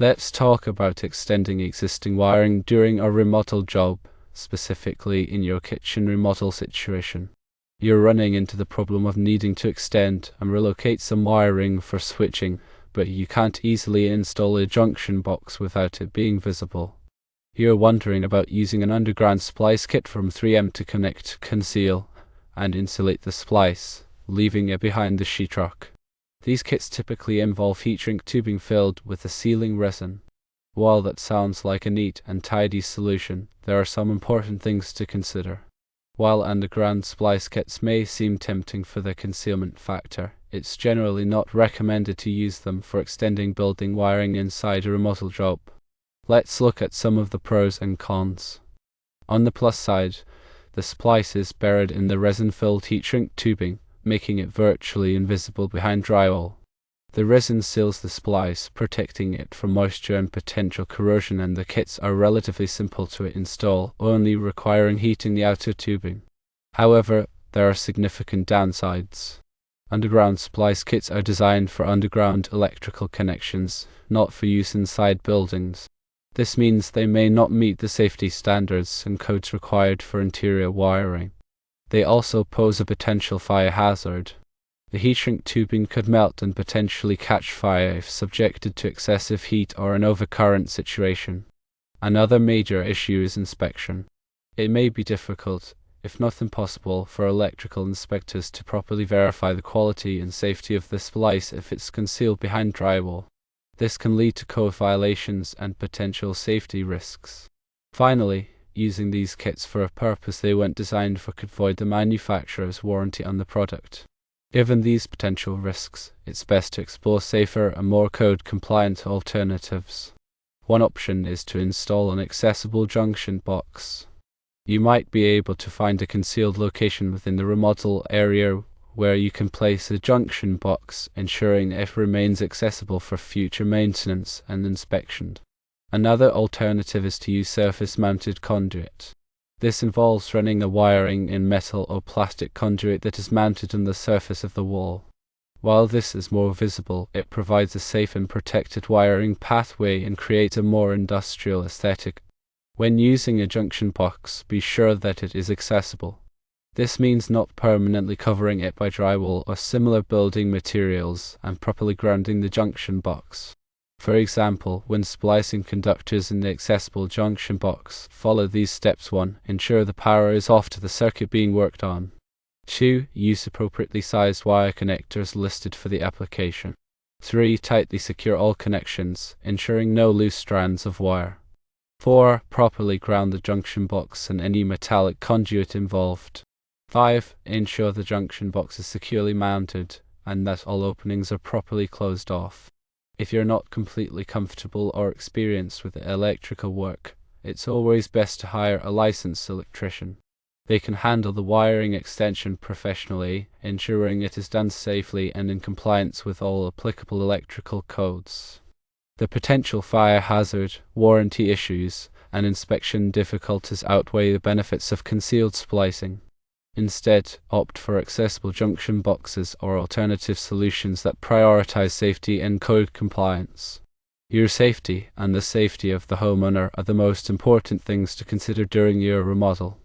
Let's talk about extending existing wiring during a remodel job, specifically in your kitchen remodel situation. You're running into the problem of needing to extend and relocate some wiring for switching, but you can't easily install a junction box without it being visible. You're wondering about using an underground splice kit from 3M to connect, conceal, and insulate the splice, leaving it behind the sheetrock. These kits typically involve heat shrink tubing filled with a sealing resin. While that sounds like a neat and tidy solution, there are some important things to consider. While underground splice kits may seem tempting for their concealment factor, it's generally not recommended to use them for extending building wiring inside a remodel job. Let's look at some of the pros and cons. On the plus side, the splice is buried in the resin-filled heat shrink tubing, making it virtually invisible behind drywall. The resin seals the splice, protecting it from moisture and potential corrosion, and the kits are relatively simple to install, only requiring heating the outer tubing. However, there are significant downsides. Underground splice kits are designed for underground electrical connections, not for use inside buildings. This means they may not meet the safety standards and codes required for interior wiring. They also pose a potential fire hazard. The heat shrink tubing could melt and potentially catch fire if subjected to excessive heat or an overcurrent situation. Another major issue is inspection. It may be difficult, if not impossible, for electrical inspectors to properly verify the quality and safety of the splice if it's concealed behind drywall. This can lead to code violations and potential safety risks. Finally, using these kits for a purpose they weren't designed for could void the manufacturer's warranty on the product. Given these potential risks, it's best to explore safer and more code-compliant alternatives. One option is to install an accessible junction box. You might be able to find a concealed location within the remodel area where you can place a junction box, ensuring it remains accessible for future maintenance and inspection. Another alternative is to use surface-mounted conduit. This involves running the wiring in metal or plastic conduit that is mounted on the surface of the wall. While this is more visible, it provides a safe and protected wiring pathway and creates a more industrial aesthetic. When using a junction box, be sure that it is accessible. This means not permanently covering it by drywall or similar building materials and properly grounding the junction box. For example, when splicing conductors in the accessible junction box, follow these steps. 1. Ensure the power is off to the circuit being worked on. 2. Use appropriately sized wire connectors listed for the application. 3. Tightly secure all connections, ensuring no loose strands of wire. 4. Properly ground the junction box and any metallic conduit involved. 5. Ensure the junction box is securely mounted and that all openings are properly closed off. If you're not completely comfortable or experienced with electrical work, it's always best to hire a licensed electrician. They can handle the wiring extension professionally, ensuring it is done safely and in compliance with all applicable electrical codes. The potential fire hazard, warranty issues, and inspection difficulties outweigh the benefits of concealed splicing. Instead, opt for accessible junction boxes or alternative solutions that prioritize safety and code compliance. Your safety and the safety of the homeowner are the most important things to consider during your remodel.